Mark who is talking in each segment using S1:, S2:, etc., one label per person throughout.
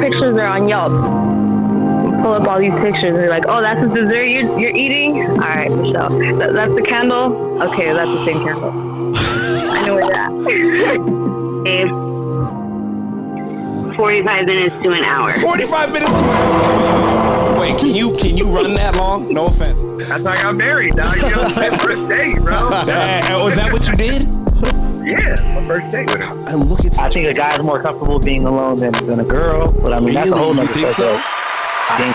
S1: pictures are on Yelp. Pull up all these pictures and you're like, oh, that's the dessert you're eating? All right, Michelle. That's the candle? Okay, that's the same candle. I know where that.
S2: Babe, 45 minutes to an hour.
S3: 45 minutes to an hour. Wait, can you run that long? No offense.
S4: That's how I got married, dog. You know, my first date, bro.
S3: Was that what you did?
S4: Yeah, my first date with her.
S5: I think a guy's more comfortable being alone than a girl, but I mean, that's a whole nother
S3: think so?
S5: I think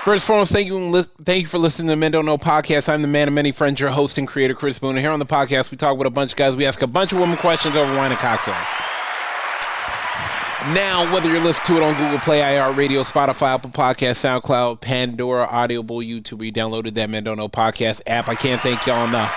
S3: First and foremost, thank you for listening to the Men Don't Know podcast. I'm the man of many friends, your host and creator, Chris Boone. And here on the podcast, we talk with a bunch of guys. We ask a bunch of women questions over wine and cocktails. Now, whether you're listening to it on Google Play, iHeartRadio, Spotify, Apple Podcasts, SoundCloud, Pandora, Audible, YouTube, or you downloaded that Men Don't Know podcast app, I can't thank y'all enough.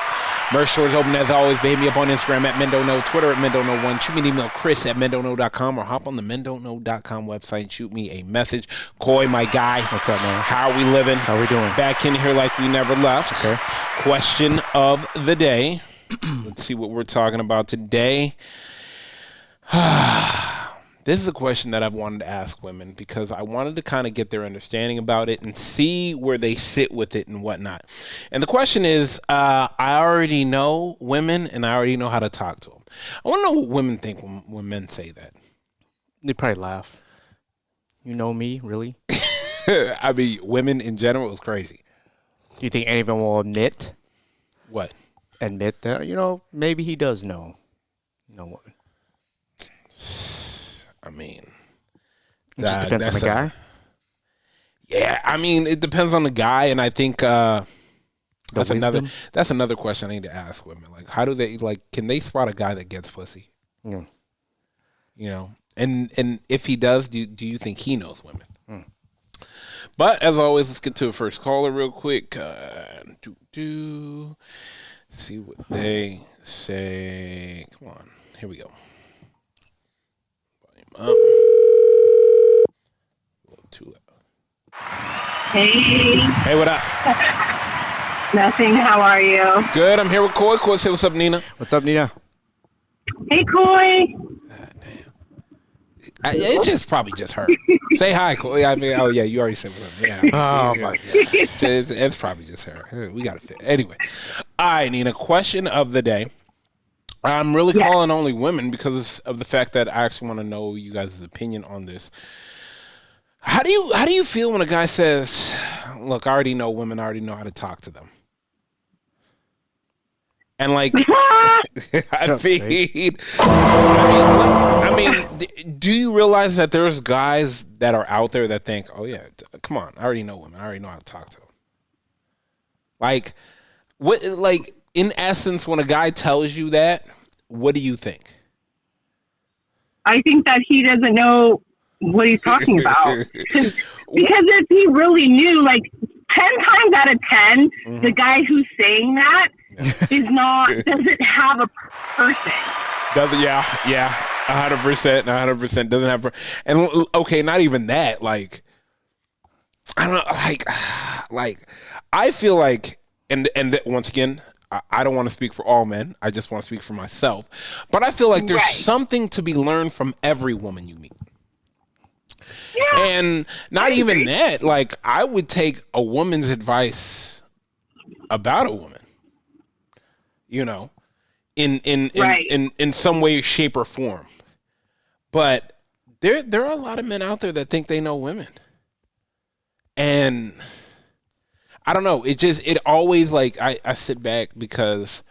S3: Merch store is open as always. Hit me up on Instagram at Men Don't Know, Twitter at Men Don't Know 1. Shoot me an email, Chris at mendontknow.com, or hop on the mendontknow.com website and shoot me a message. Coy, my guy.
S6: What's up, man?
S3: How are we living?
S6: How we doing?
S3: Back in here like we never left.
S6: Okay.
S3: Question of the day. Let's see what we're talking about today. This is a question that I've wanted to ask women because I wanted to kind of get their understanding about it and see where they sit with it and whatnot. And the question is, I already know women and I already know how to talk to them. I want to know what women think when men say that.
S6: They probably laugh. You know me, really?
S3: I mean, women in general is crazy.
S6: Do you think any of them will admit
S3: What?
S6: that, maybe he does know? No one.
S3: I mean,
S6: It just depends on the guy.
S3: Yeah, I mean, it depends on the guy, and I think that's another question I need to ask women. Like, how do they can they spot a guy that gets pussy?
S6: Yeah.
S3: You know, and if he does, do you think he knows women? But as always, let's get to a first caller real quick. See what they say. Come on, here we go. Up. A little too loud.
S2: Hey,
S3: what up?
S2: nothing. How are you?
S3: Good. I'm here with Coy. Coy, say what's up, Nina.
S6: What's up, Nina?
S2: Hey, Coy.
S3: It's just probably just her. Say hi, Coy. I mean, oh yeah, you already said what's up. Yeah.
S6: Oh my God.
S3: It's probably just her. We got to fit. Anyway, all right, Nina. Question of the day. I'm really calling only women because of the fact that I actually want to know you guys' opinion on this. How do you feel when a guy says, "Look, I already know women. I already know how to talk to them," and I mean, do you realize that there's guys that are out there that think, "Oh yeah, come on, I already know women. I already know how to talk to them." In essence, when a guy tells you that, what do you think?
S2: I think that he doesn't know what he's talking about. Because if he really knew, 10 times out of 10, the guy who's saying that doesn't have a person.
S3: Yeah, 100% doesn't have. And okay, not even that. I don't know. I feel like, and once again, I don't want to speak for all men. I just want to speak for myself. But I feel like there's something to be learned from every woman you meet. Yeah, and not even that. I would take a woman's advice about a woman. In some way, shape, or form. But there are a lot of men out there that think they know women, and I don't know. It always I sit back because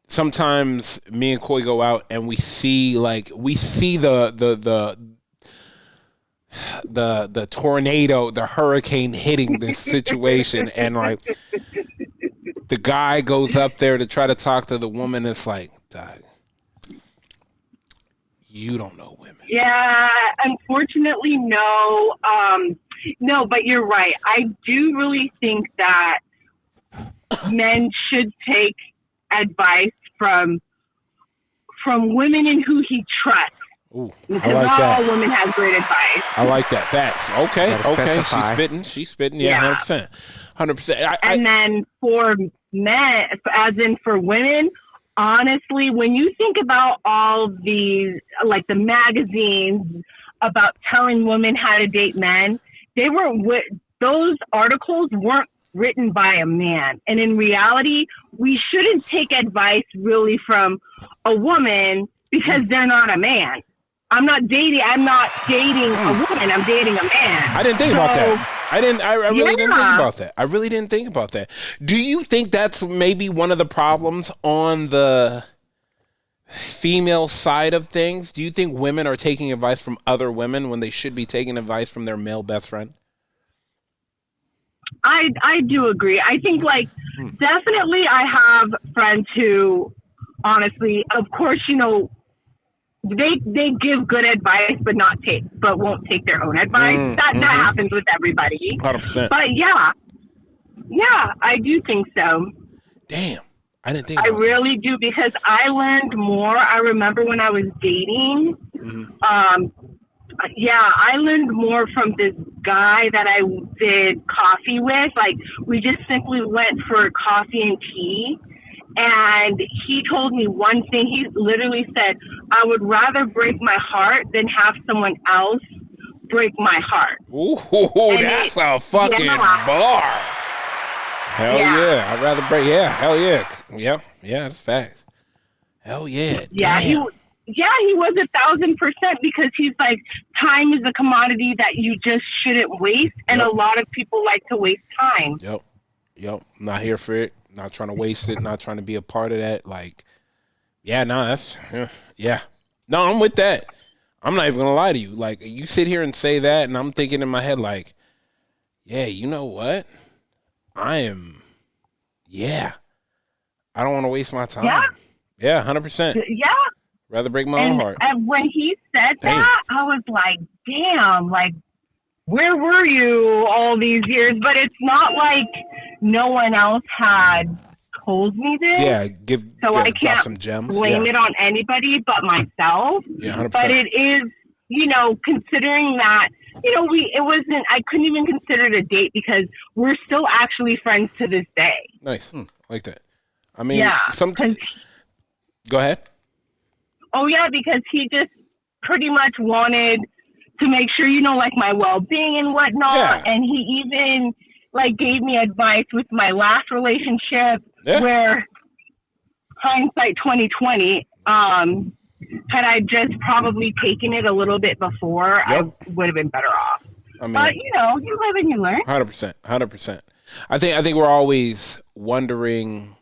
S3: sometimes me and Coy go out and we see the tornado, the hurricane hitting this situation, and the guy goes up there to try to talk to the woman. It's like, Dog, you don't know women.
S2: Yeah, unfortunately, no. No, but you're right. I do really think that men should take advice from women in who he trusts.
S3: Ooh,
S2: because
S3: I like
S2: not
S3: that.
S2: all women have great advice.
S3: I like that. Facts. Okay.
S6: Specify.
S3: She's spitting. Yeah, 100%. 100%.
S2: And then for men, as in for women, honestly, when you think about all these, like the magazines about telling women how to date men, those articles weren't written by a man. And in reality, we shouldn't take advice really from a woman because they're not a man. I'm not dating a woman. I'm dating a man.
S3: I didn't think about that. I really didn't think about that. I really didn't think about that. Do you think that's maybe one of the problems on the female side of things? Do you think women are taking advice from other women when they should be taking advice from their male best friend?
S2: I do agree. I think definitely I have friends who honestly, of course, they give good advice but won't take their own advice. That happens with everybody.
S3: 100%.
S2: But yeah, I do think so.
S3: Damn. I didn't think about
S2: really do, because I learned more. I remember when I was dating, I learned more from this guy that I did coffee with. Like, we just simply went for coffee and tea. And he told me one thing. He literally said, I would rather break my heart than have someone else break my heart.
S3: Ooh, that's a fucking bar. Hell yeah. I'd rather break. Yeah, hell yeah. Yeah, that's facts. Hell yeah.
S2: Yeah,
S3: damn.
S2: He was 1,000%, because he's like, time is a commodity that you just shouldn't waste. And a lot of people like to waste time.
S3: Yep. Not here for it. Not trying to waste it. Not trying to be a part of that. Like, that's. No, I'm with that. I'm not even going to lie to you. Like, you sit here and say that, and I'm thinking in my head, like, yeah, you know what? I don't want to waste my time. Yeah, 100%.
S2: Yeah.
S3: Rather break my own heart.
S2: And when he said that, I was like, damn, like, where were you all these years? But it's not like no one else had told me this.
S3: Yeah,
S2: I can't
S3: some gems.
S2: blame it on anybody but myself.
S3: Yeah, 100%.
S2: But it is, considering that, I couldn't even consider it a date, because we're still actually friends to this day.
S3: Nice. Like that. I mean, go ahead.
S2: Oh, yeah, because he just pretty much wanted to make sure, my well-being and whatnot. Yeah. And he even, gave me advice with my last relationship, where hindsight 2020, had I just probably taken it a little bit before, I would have been better off. I mean, but, you live and you learn.
S3: 100%. I think we're always wondering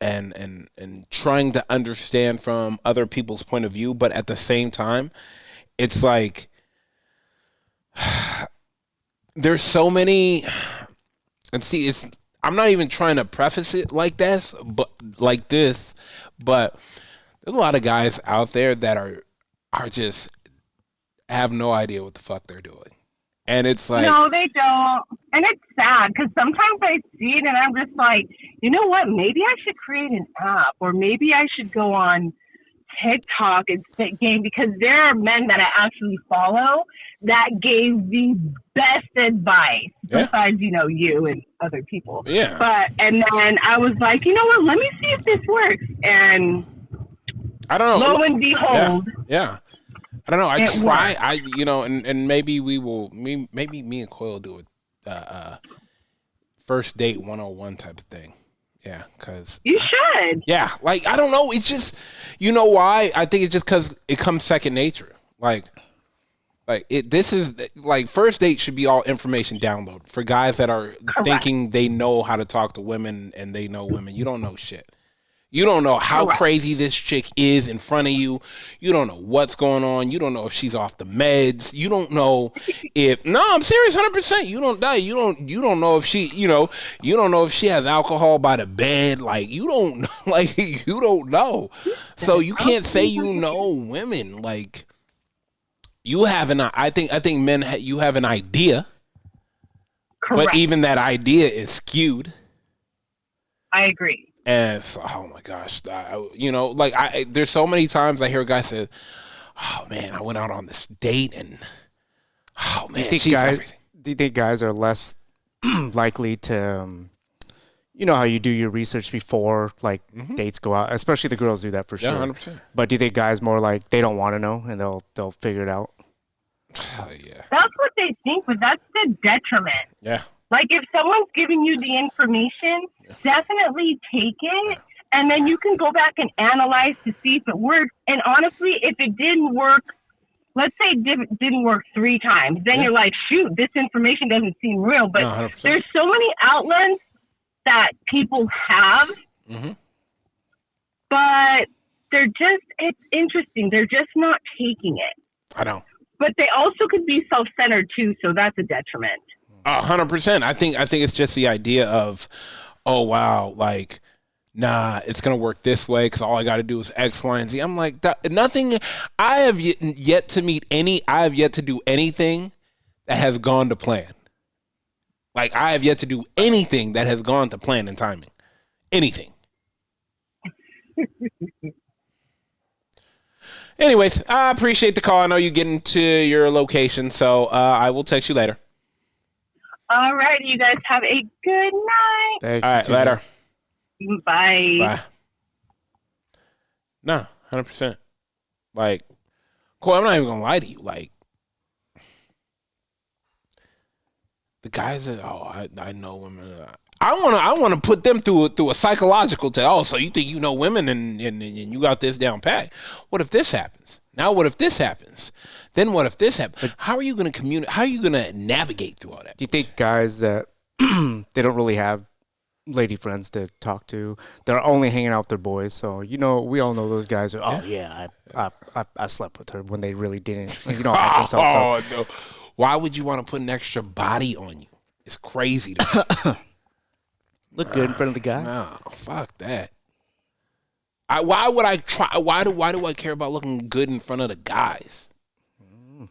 S3: and trying to understand from other people's point of view, but at the same time, it's like there's so many. And see, I'm not even trying to preface it like this, but there's a lot of guys out there that are just have no idea what the fuck they're doing. And it's like,
S2: no, they don't. And it's sad, because sometimes I see it and I'm just like, you know what? Maybe I should create an app, or maybe I should go on TikTok and spit game, because there are men that I actually follow that gave the best advice besides, you and other people.
S3: Yeah.
S2: And then I was like, you know what? Let me see if this works. And
S3: I don't know.
S2: Lo and behold.
S3: Yeah. I don't know. I try. And maybe we will. Maybe me and Coyle do a first date 101 type of thing. Yeah, because
S2: you should.
S3: Yeah, I don't know. It's just, why? I think it's just because it comes second nature. This is first date should be all information download for guys that are thinking they know how to talk to women and they know women. You don't know shit. You don't know how crazy this chick is in front of you. You don't know what's going on. You don't know if she's off the meds. You don't know if I'm serious, 100%. You don't die. You don't know if she, you don't know if she has alcohol by the bed. You don't know. You don't know. So you can't say you know women. You have I think men you have an idea. Correct. But even that idea is skewed.
S2: I agree.
S3: And oh my gosh, there's so many times I hear a guy say, "Oh man, I went out on this date and oh man, she's everything."
S6: Do you think guys are less likely to, you know how you do your research before like dates go out. Especially the girls do that for sure.
S3: Yeah, 100%.
S6: But do you think guys more like they don't want to know and they'll figure it out?
S3: Oh, yeah.
S2: That's what they think, but that's the detriment.
S3: Yeah.
S2: Like, if someone's giving you the information, definitely take it, and then you can go back and analyze to see if it works. And honestly, if it didn't work, let's say it didn't work 3 times, then you're like, shoot, this information doesn't seem real. But
S3: No, 100%.
S2: there's so many outlets that people have, but it's interesting. They're just not taking it.
S3: I know.
S2: But they also could be self-centered too, so that's a detriment.
S3: 100%. I think it's just the idea of, oh wow, like, nah, it's gonna work this way because all I got to do is X, Y, and Z. I'm like, nothing. I have yet to meet any. I have yet to do anything that has gone to plan. Like, I have yet to do anything that has gone to plan and timing. Anything. Anyways, I appreciate the call. I know you're getting to your location, so I will text you later.
S2: All right, you guys have a good night.
S3: All right, later.
S2: Bye.
S3: Bye. Nah, 100%. Like, Cole, I'm not even gonna lie to you. Like, the guys that I know women. I wanna put them through a psychological test. Oh, so you think you know women and you got this down pat? What if this happens? Now what if this happens? Then what if this happens? How are you gonna communicate? How are you gonna navigate through all that?
S6: Do you think guys that they don't really have lady friends to talk to, they're only hanging out with their boys? So we all know those guys are. Oh yeah, I slept with her when they really didn't. Like, hype themselves up.
S3: No. Why would you want to put an extra body on you? It's crazy to
S6: Look good in front of the guys.
S3: No, fuck that. Why would I try? Why do I care about looking good in front of the guys?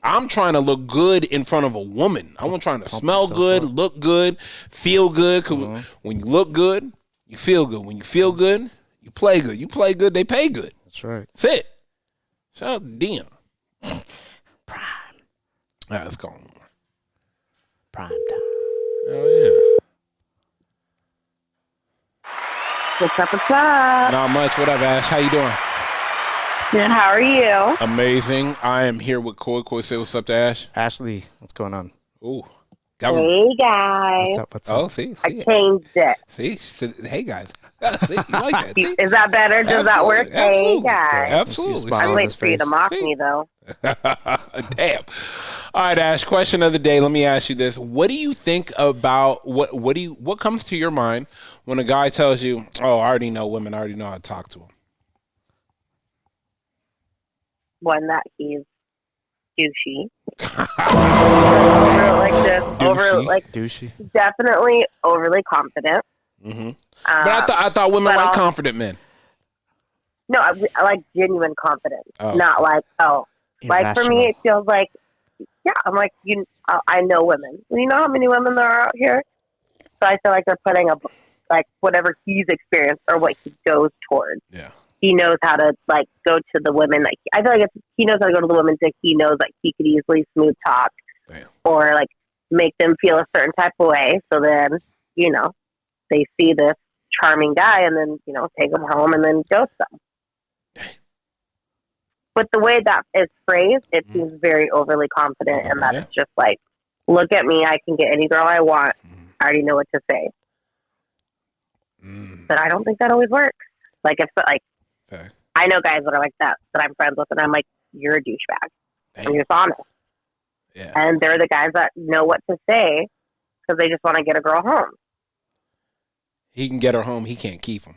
S3: I'm trying to look good in front of a woman. I'm trying to smell good, look good, feel good. Cause when you look good, you feel good. When you feel good, you play good. You play good, they pay good.
S6: That's right.
S3: That's it. Shout out to Dion.
S6: Prime.
S3: All right, let's go on.
S6: Prime time.
S3: Oh yeah.
S1: What's up? What's up?
S3: Not much. What up, Ash? How you doing?
S1: Good. How are you?
S3: Amazing. I am here with Koi. Koi, say what's up to Ash.
S6: Ashley, what's going on?
S3: Ooh.
S1: Hey guys.
S6: What's up?
S3: Oh, see.
S1: I changed it.
S3: See, she said, hey guys. See, you like that? See?
S1: Is that better? Does that work?
S3: Absolutely.
S1: Hey guys.
S3: Absolutely.
S1: I'm waiting for you to mock me though.
S3: Damn. All right, Ash. Question of the day. Let me ask you this: what do you think about what comes to your mind when a guy tells you, "Oh, I already know women. I already know how to talk to them."
S1: One that he's douchey.
S6: Douchey.
S1: Definitely overly confident.
S3: Mm-hmm. But I thought women like confident men.
S1: No, I like genuine confidence, not like Like for me, it feels like, yeah, I'm like I know women. You know how many women there are out here, so I feel like they're putting whatever he's experienced or what he goes towards.
S3: Yeah,
S1: he knows how to go to the women. I feel like he knows how to go to the women that he knows he could easily smooth talk.
S3: Damn. Or
S1: make them feel a certain type of way. So then they see this charming guy and then take him home and then ghost them. But the way that is phrased, it seems very overly confident, and that it's just look at me, I can get any girl I want. I already know what to say. But I don't think that always works. I know guys that are like that I'm friends with, and I'm like, you're a douchebag. I'm just honest.
S3: Yeah.
S1: And they're the guys that know what to say because they just want to get a girl home.
S3: He can get her home. He can't keep him.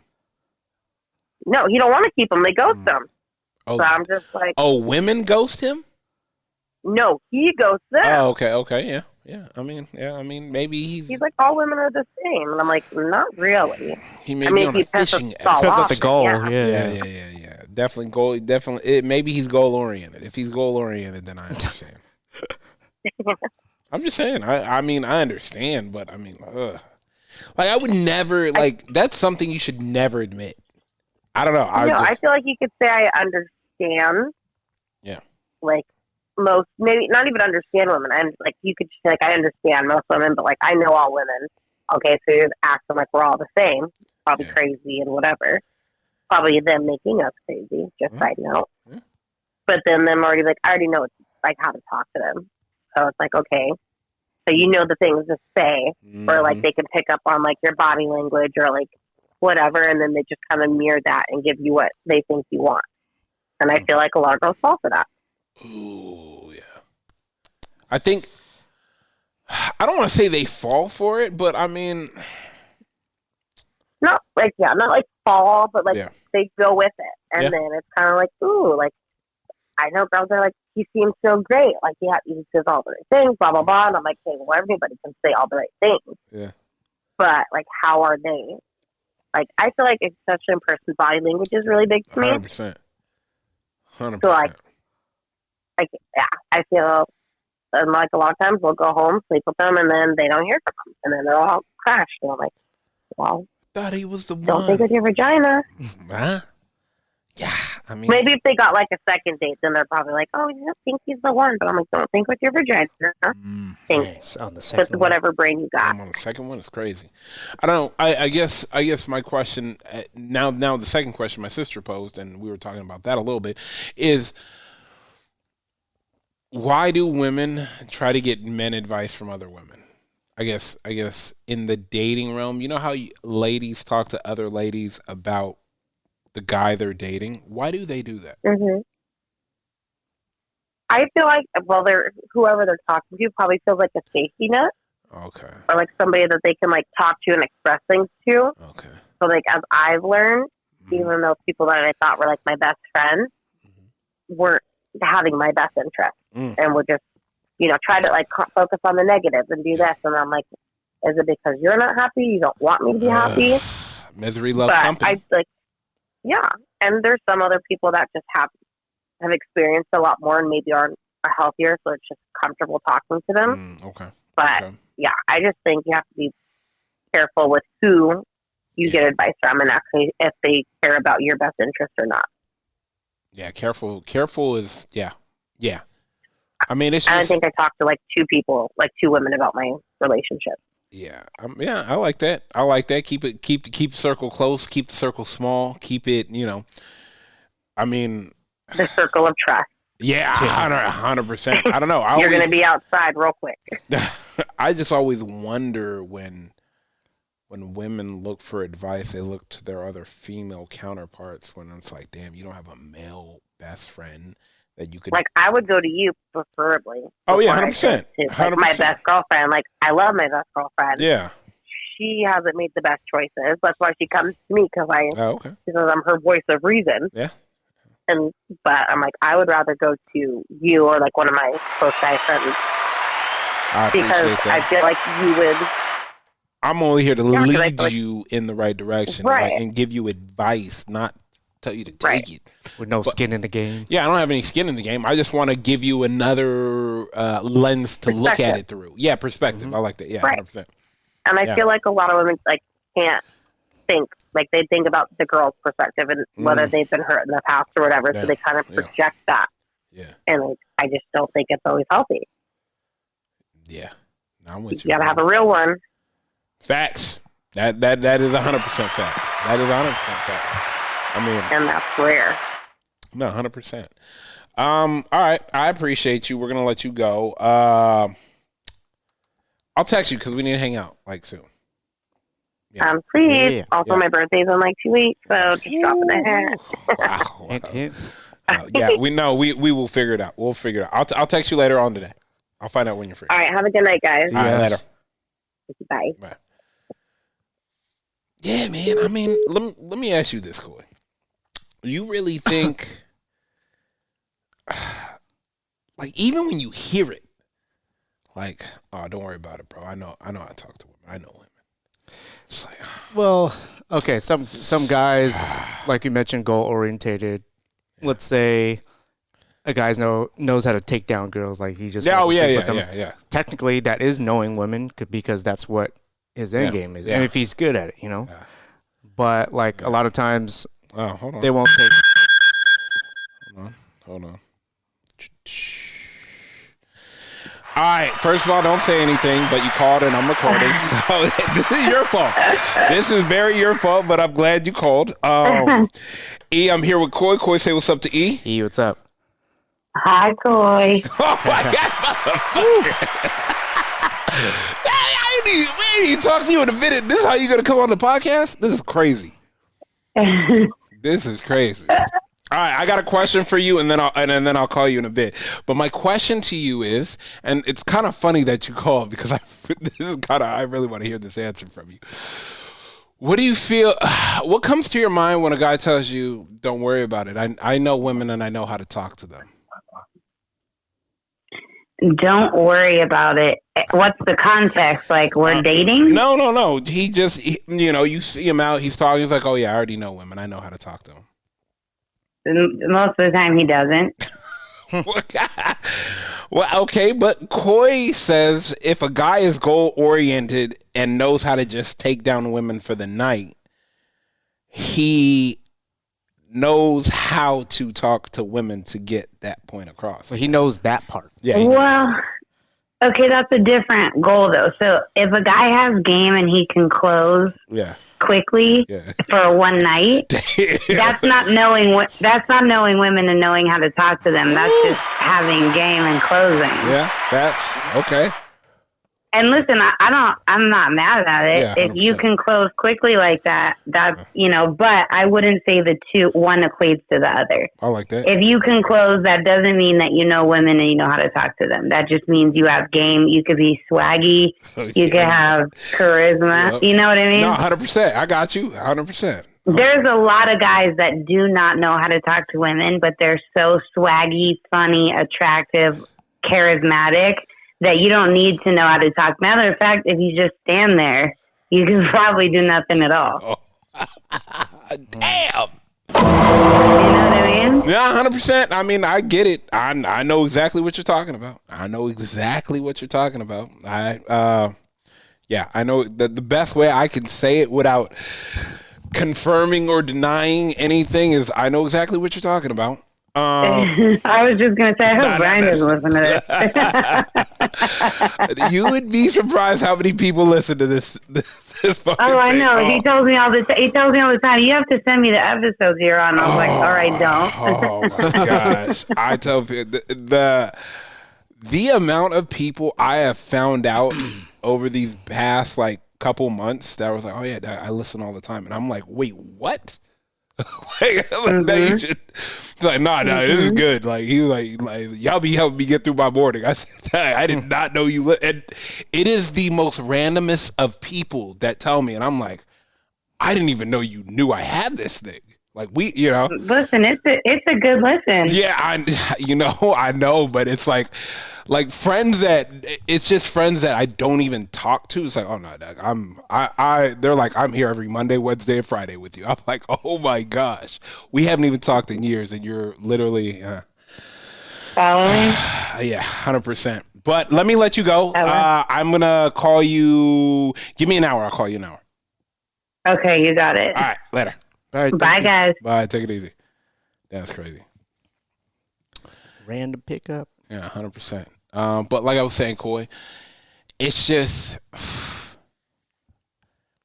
S1: No, he don't want to keep them. They ghost them.
S3: Oh,
S1: so I'm just like...
S3: Oh, women ghost him?
S1: No, he ghosts them.
S3: Oh, okay, yeah. I mean, maybe
S1: he's like, all women are the same. And I'm like, not really.
S3: He may be on a fishing...
S6: Depends on the goal.
S3: Yeah. Definitely goal. Definitely. Maybe he's goal oriented. If he's goal oriented, then I understand. I'm just saying. I mean, I understand, but I mean, I would never that's something you should never admit. I don't know.
S1: I feel like you could say I understand.
S3: Yeah.
S1: Most, maybe not even understand women. I'm you could say I understand most women, but I know all women okay, so you're acting like we're all the same, probably crazy and whatever. Probably them making us crazy, just side note. Yeah. But then them already like, I already know it's like how to talk to them. So it's like, okay, so you know the things to say, or like they can pick up on like your body language or like whatever, and then they just kind of mirror that and give you what they think you want. And I feel like a lot of girls fall for that.
S3: Ooh, yeah. I think, I don't want to say they fall for it, but I mean,
S1: not like fall, but like they go with it, and then it's kind of like, ooh, like I know girls are like, he seems so great, like he says all the right things, blah blah blah, and I'm like, hey, well, everybody can say all the right things, but like, how are they? Like, I feel like expression, person, body language is really big to me.
S3: 100%.
S1: So like, yeah, I feel. And like a lot of times we'll go home, sleep with them, and then they don't hear from them. And then they're all crashed. And I'm like, well,
S3: thought he was the one.
S1: Don't think with your vagina.
S3: Huh? Yeah, I mean.
S1: Maybe if they got like a second date, then they're probably like, oh, you don't think he's the one. But I'm like, don't think with your vagina. Think
S6: on the second
S1: with whatever brain you got.
S3: On the second one is crazy. I don't know. I guess my question, now the second question my sister posed, and we were talking about that a little bit, is, why do women try to get men advice from other women? I guess in the dating realm, you know how ladies talk to other ladies about the guy they're dating? Why do they do that?
S1: Mm-hmm. I feel like, well, whoever they're talking to probably feels like a safety net.
S3: Okay.
S1: Or like somebody that they can like talk to and express things to.
S3: Okay.
S1: So like, as I've learned, even though people that I thought were like my best friends weren't having my best interest, and would just, try to like focus on the negatives and do this. And I'm like, is it because you're not happy? You don't want me to be happy?
S3: Misery loves company.
S1: And there's some other people that just have experienced a lot more and maybe are healthier, so it's just comfortable talking to them. But I just think you have to be careful with who you get advice from, and actually if they care about your best interest or not.
S3: Yeah, careful is, yeah. I mean, it's just,
S1: I think I talked to like two women about my relationship.
S3: Yeah. I like that. Keep the circle close, keep the circle small, keep it, I mean.
S1: The circle of trust.
S3: Yeah, 100%. I don't know.
S1: You're going to be outside real quick.
S3: I just always wonder when women look for advice, they look to their other female counterparts when it's like, damn, you don't have a male best friend that you could. Like,
S1: I would go to you preferably.
S3: Oh, yeah, 100%.
S1: Like, my best girlfriend. Like, I love my best girlfriend.
S3: Yeah.
S1: She hasn't made the best choices. That's why she comes to me, because I'm her voice of reason.
S3: Yeah.
S1: But I'm like, I would rather go to you or like one of my close guy friends. Because I feel like you would.
S3: I'm only here to lead you in the right direction, right, and give you advice, not tell you to take it.
S6: With no skin in the game.
S3: Yeah, I don't have any skin in the game. I just want to give you another lens to look at it through. Yeah, perspective. Mm-hmm. I like that. Yeah, right. 100%.
S1: And I feel like a lot of women like can't think. Like, they think about the girl's perspective and whether they've been hurt in the past or whatever, so they kind of project that.
S3: Yeah.
S1: And like, I just don't think it's always healthy.
S3: Yeah. No, I'm with you.
S1: You gotta have a real one.
S3: Facts. That is 100% facts. That is 100% facts. I mean,
S1: and that's rare.
S3: No, 100%. All right. I appreciate you. We're gonna let you go. I'll text you because we need to hang out like soon.
S1: Yeah. Please. Yeah. Also, my birthday's in like 2 weeks, so just drop it a hint.
S3: Wow. Hint. Yeah, we know. We will figure it out. We'll figure it out. I'll text you later on today. I'll find out when you're free.
S1: All right. Have a good night, guys.
S3: All right, later.
S1: Bye.
S3: Bye. Yeah, man. I mean, let me ask you this, Coy. You really think, like, even when you hear it, like, oh, don't worry about it, bro. I know. I talk to women. I know women. It's like,
S6: well, okay. Some guys, like you mentioned, goal orientated. Yeah. Let's say a guy knows how to take down girls. Like, he just wants to sleep with them.
S3: Yeah.
S6: Technically, that is knowing women because that's what his end game is, and if he's good at it, Yeah. But like a lot of times,
S3: hold on.
S6: They won't take.
S3: Hold on. All right. First of all, don't say anything, but you called and I'm recording, so this is your fault. This is very your fault, but I'm glad you called. E, I'm here with Coy. Coy, say what's up to E.
S6: E, what's up?
S1: Hi, Coy.
S3: Oh my God! I ain't even talk to you in a minute. This is how you gonna come on the podcast? This is crazy. This is crazy. All right, I got a question for you, and then I'll call you in a bit. But my question to you is, and it's kind of funny that you called because I really want to hear this answer from you. What do you feel? What comes to your mind when a guy tells you, "Don't worry about it. I know women and I know how to talk to them."
S1: Don't worry about it. What's the context? Like, we're dating?
S3: No. He you see him out. He's talking. He's like, "Oh yeah, I already know women. I know how to talk to them."
S1: Most of the time, he doesn't.
S3: Well, okay, but Coy says if a guy is goal oriented and knows how to just take down women for the night, he knows how to talk to women to get that point across.
S6: So he knows that part.
S3: Yeah.
S1: Well, okay, that's a different goal, though. So if a guy has game and he can close quickly for one night, that's not knowing women and knowing how to talk to them. That's just having game and closing.
S3: Yeah, that's okay.
S1: And listen, I'm not mad at it. Yeah, if you can close quickly like that, that's, but I wouldn't say one equates to the other.
S3: I like that.
S1: If you can close, that doesn't mean that you know women and you know how to talk to them. That just means you have game. You could be swaggy. You could have charisma. Yep. You know what I mean?
S3: No, 100%. I got you. 100%.
S1: There's a lot of guys that do not know how to talk to women, but they're so swaggy, funny, attractive, charismatic that you don't need to know how to talk. Matter of fact, if you just stand there, you can probably do nothing at all.
S3: Damn.
S1: You know what I mean?
S3: Yeah, 100%. I mean, I get it. I know exactly what you're talking about. I know I know that the best way I can say it without confirming or denying anything is I know exactly what you're talking about.
S1: I was just going to say, I hope Brian doesn't listen to
S3: this. You would be surprised how many people listen to this
S1: I know. Thing. He tells me all the time, you have to send me the episodes you're on. I was like, all right, don't.
S3: Oh, my gosh. I tell you, the amount of people I have found out over these past, couple months that was like, oh, yeah, I listen all the time. And I'm like, wait, what? You should. He's like, no, this is good. He's like, y'all be helping me get through my morning. I said, I did not know you. And it is the most randomest of people that tell me, and I'm like, I didn't even know you knew I had this thing.
S1: Listen, it's a good listen.
S3: Yeah, I know, but it's like friends it's just friends that I don't even talk to. It's like, oh no, Doug, they're like, I'm here every Monday, Wednesday, and Friday with you. I'm like, oh my gosh, we haven't even talked in years, and you're literally
S1: following.
S3: Yeah, 100%. But let me let you go. I'm gonna call you. Give me an hour. I'll call you an hour.
S1: Okay, you got it.
S3: All right, later.
S6: All right,
S1: bye, guys.
S3: Bye. Take it easy. That's crazy.
S6: Random pickup.
S3: Yeah, 100%. But like I was saying, Coy, it's just,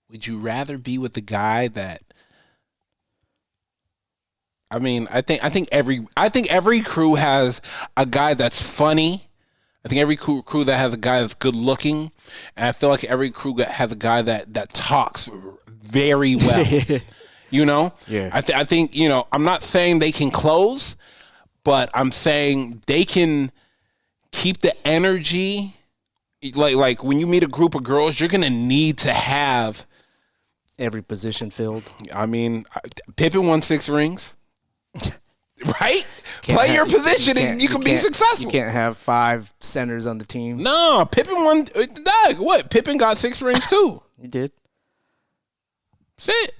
S3: would you rather be with the guy that? I mean, I think every crew has a guy that's funny. I think every crew that has a guy that's good looking, and I feel like every crew has a guy that talks very well.
S6: Yeah.
S3: I think I'm not saying they can close, but I'm saying they can keep the energy. Like when you meet a group of girls, you're gonna need to have
S6: every position filled.
S3: I mean, Pippen won 6 rings, right? Play your position and you can be successful.
S6: You can't have 5 centers on the team.
S3: No, Pippen won. Doug, what? Pippen got 6 rings too.
S6: He did.
S3: That's it.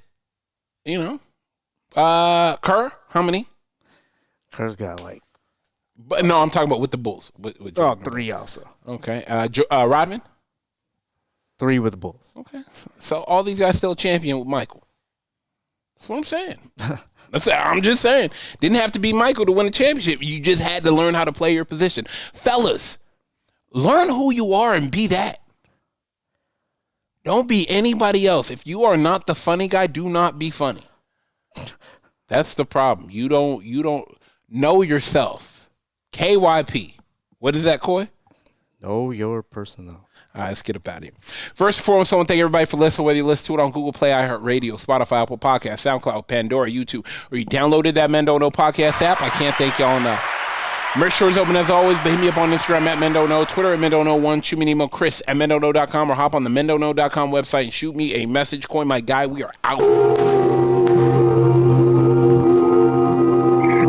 S3: Kerr, how many?
S6: Kerr's got
S3: But no, I'm talking about with the Bulls. With
S6: 3 also.
S3: Okay. Rodman?
S6: 3 with the Bulls.
S3: Okay. So all these guys still champion with Michael. That's what I'm saying. I'm just saying. Didn't have to be Michael to win a championship. You just had to learn how to play your position. Fellas, Learn who you are and be that. Don't be anybody else. If you are not the funny guy, do not be funny. That's the problem. You don't know yourself. KYP. What is that, Coy?
S6: Know your personnel.
S3: All right, let's get up out of here. First and foremost, I want to thank everybody for listening, whether you listen to it on Google Play, iHeartRadio, Spotify, Apple Podcasts, SoundCloud, Pandora, YouTube, or you downloaded that Men Don't Know podcast app. I can't thank y'all enough. Merch store is open as always, but hit me up on Instagram at Men Don't Know, Twitter at Men Don't Know 1, shoot me an email, Chris at MenDon'tKnow.com, or hop on the MenDon'tKnow.com website and shoot me a message. Coin my guy, we are out.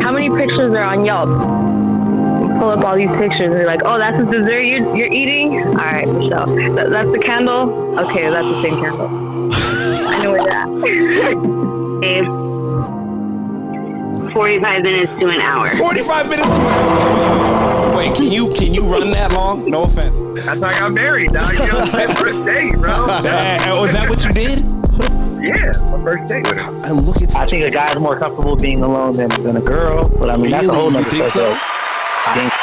S2: How many pictures are on Yelp? Pull up all these pictures and you're like, oh, that's the dessert you're eating? All right, Michelle. That's the candle? Okay, that's the same candle. I know where that. 45 minutes to an hour.
S3: 45 minutes to an hour. Wait, can you run that long? No offense.
S4: That's how I got married, dog. You know, my first date, bro.
S3: Was that what you did?
S4: Yeah, my first date with her.
S3: And look at
S5: I think a guy's more comfortable being alone than a girl, but I mean, that's a whole nother
S3: thing.
S5: subject. I think